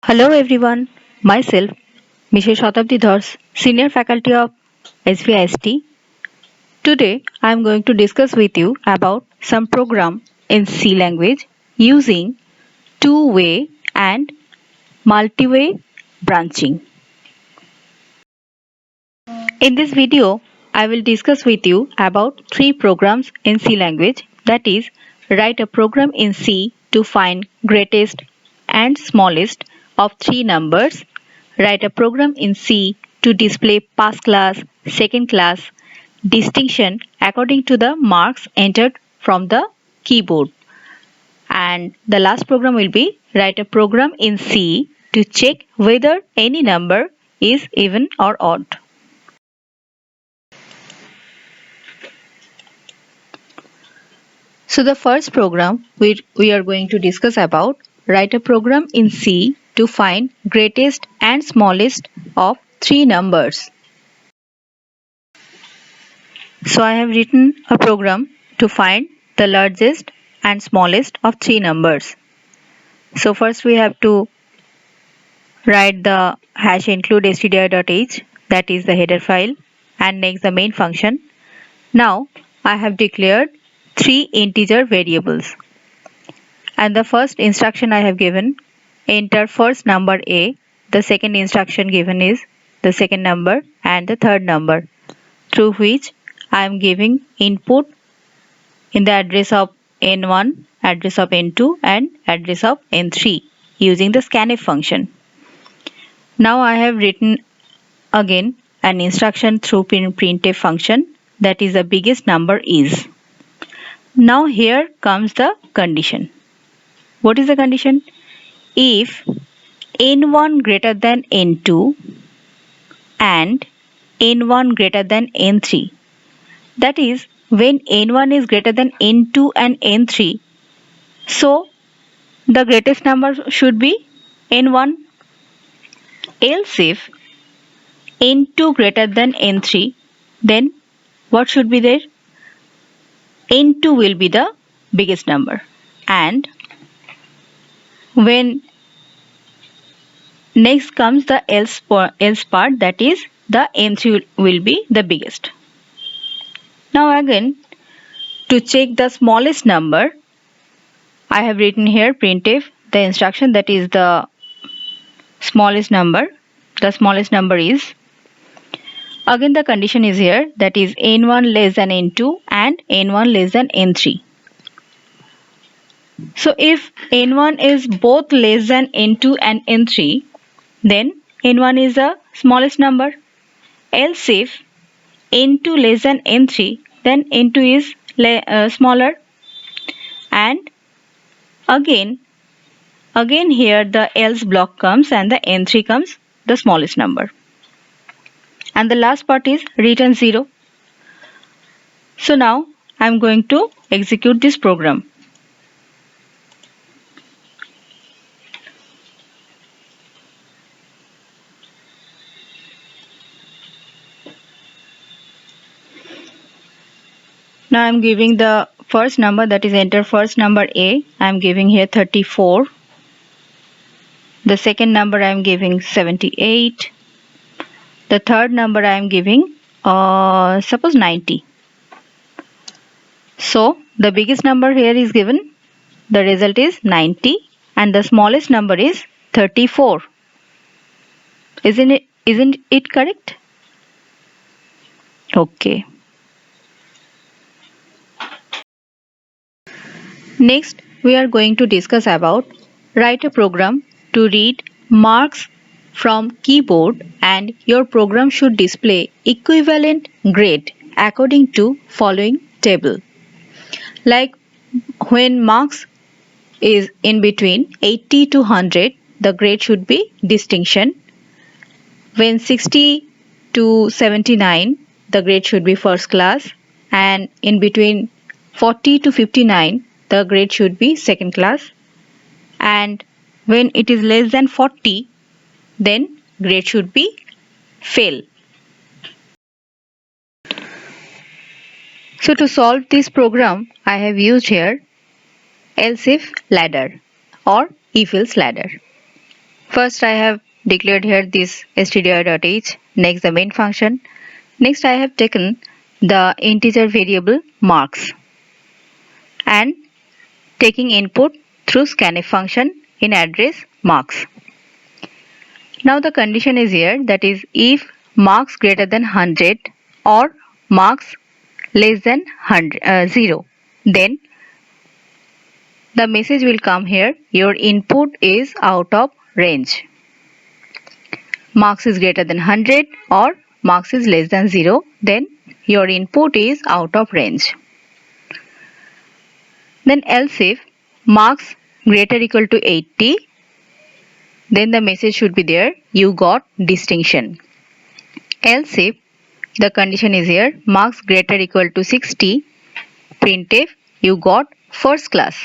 Hello everyone, myself Mrs. Shatabdi Dhars, Senior Faculty of SVIST. Today I am going to discuss with you about some program in C language using two-way and multi-way branching. In this video, I will discuss with you about three programs in C language, that is, write a program in C to find greatest and smallest of three numbers, write a program in C to display pass class, second class, distinction according to the marks entered from the keyboard. And the last program will be write a program in C to check whether any number is even or odd. So the first program we are going to discuss about, write a program in C to find greatest and smallest of three numbers. So I have written a program to find the largest and smallest of three numbers. So first we have to write the hash include stdio.h, that is the header file, and next the main function. Now I have declared three integer variables. And the first instruction I have given, enter first number A, the second instruction given is the second number and the third number, through which I am giving input in the address of N1, address of N2 and address of N3 using the scanf function. Now I have written again an instruction through printf function, that is the biggest number is. Now here comes the condition. What is the condition? If n1 greater than n2 and n1 greater than n3, that is when n1 is greater than n2 and n3, so the greatest number should be n1. Else if n2 greater than n3, then what should be there? n2 will be the biggest number, and when next comes the else part, that is the n3 will be the biggest. Now again, to check the smallest number, I have written here printf, the instruction, that is the smallest number. The smallest number is, again the condition is here, that is n1 less than n2 and n1 less than n3. So if n1 is both less than n2 and n3, then n1 is the smallest number. Else if n2 less than n3, then n2 is smaller. And again here the else block comes and the n3 comes the smallest number. And the last part is return 0. So now I am going to execute this program. Now I am giving the first number, that is enter first number A. I am giving here 34. The second number I am giving 78. The third number I am giving suppose 90. So the biggest number here is given. The result is 90 and the smallest number is 34. Isn't it correct? Okay. Next, we are going to discuss about write a program to read marks from keyboard, and your program should display equivalent grade according to following table. Like when marks is in between 80 to 100, the grade should be distinction. When 60 to 79, the grade should be first class, and in between 40 to 59, the grade should be second class, and when it is less than 40, then grade should be fail. So to solve this program, I have used here else if ladder or if else ladder. First I have declared here this stdio.h, next the main function. Next I have taken the integer variable marks and taking input through scanf function in address marks. Now the condition is here, that is if marks greater than 100 or marks less than 0, then the message will come here, your input is out of range. Marks is greater than 100 or marks is less than 0, then your input is out of range. Then else if marks greater equal to 80, then the message should be there, you got distinction. Else if the condition is here, marks greater equal to 60, printf, you got first class.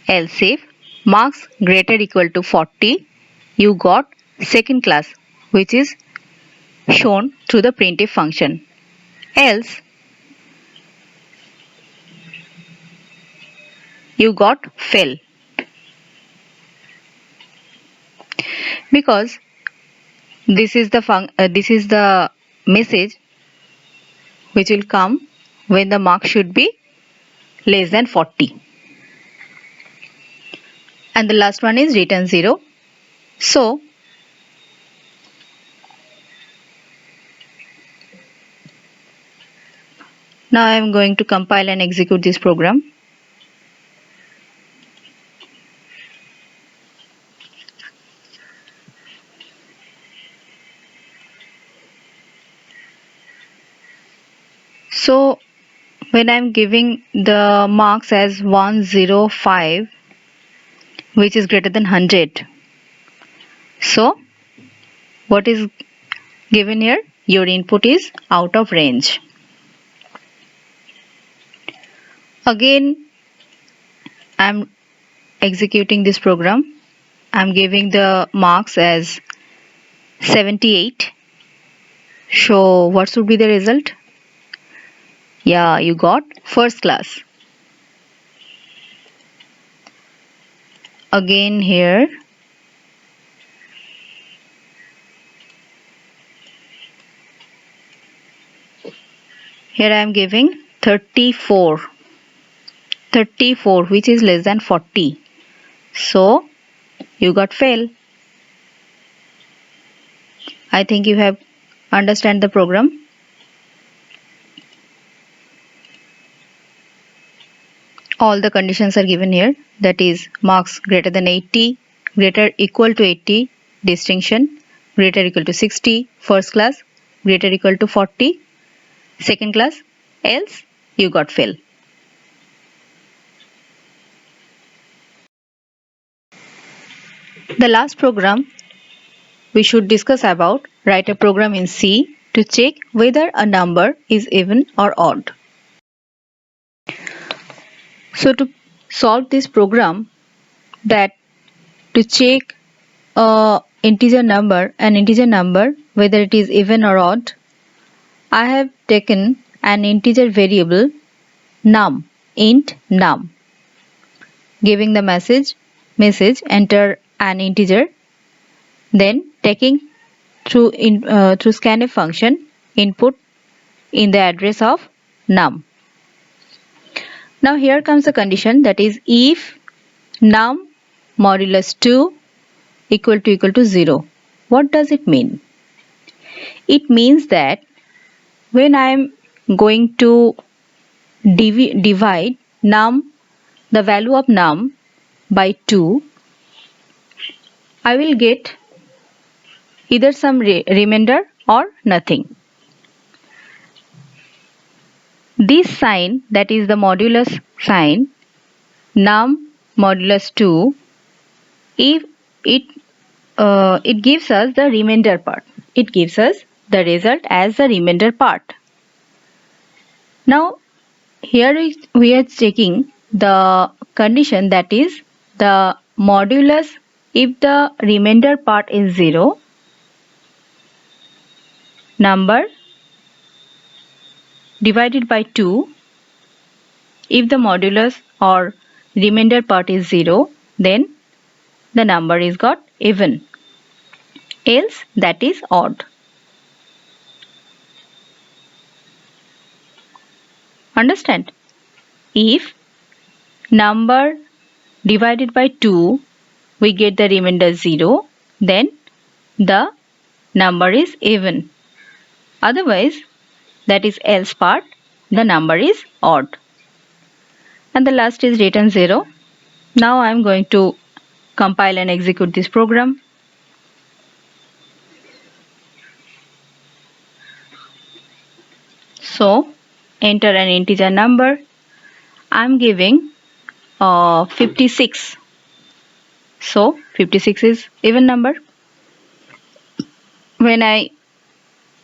Else if marks greater equal to 40, you got second class, which is shown through the printf function. Else you got fail, because this is the message which will come when the mark should be less than 40. And the last one is return 0. So now I am going to compile and execute this program. So when I am giving the marks as 105, which is greater than 100, so what is given here? Your input is out of range. Again, I am executing this program. I am giving the marks as 78. So what should be the result? Yeah, you got first class. Again here, I am giving 34, which is less than 40. So you got fail. I think you have understand the program. All the conditions are given here, that is marks greater than 80, greater equal to 80, distinction, greater equal to 60, first class, greater equal to 40, second class, else you got fail. The last program we should discuss about, write a program in C to check whether a number is even or odd. So to solve this program, that to check an integer number whether it is even or odd, I have taken an integer variable num, int num, giving the message enter an integer, then taking through scanf function input in the address of num. Now here comes the condition, that is if num modulus 2 equal to 0. What does it mean? It means that when I am going to divide num, the value of num by 2, I will get either some remainder or nothing. This sign, that is the modulus sign, num modulus 2, if it gives us the remainder part. It gives us the result as the remainder part. Now here we are checking the condition, that is the modulus, if the remainder part is 0, number divided by 2, if the modulus or remainder part is 0, then the number is got even. Else that is odd. Understand? If number divided by 2 we get the remainder 0, then the number is even. Otherwise, that is else part, the number is odd. And the last is written 0. Now I am going to compile and execute this program. So enter an integer number. I am giving 56. So 56 is even number. When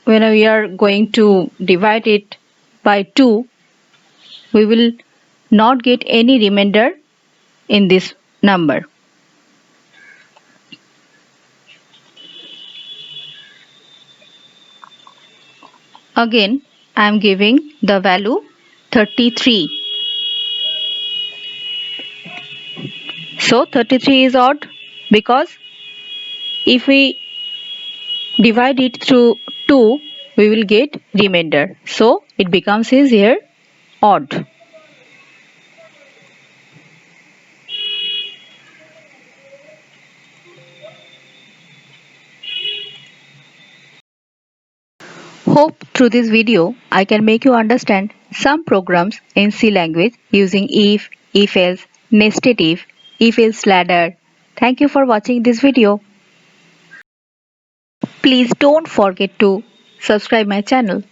we are going to divide it by 2, we will not get any remainder in this number. Again, I am giving the value 33. So 33 is odd because if we divide it through 2, we will get remainder. So it becomes here odd. Hope through this video I can make you understand some programs in C language using if else, nested if else ladder. Thank you for watching this video. Please don't forget to subscribe my channel.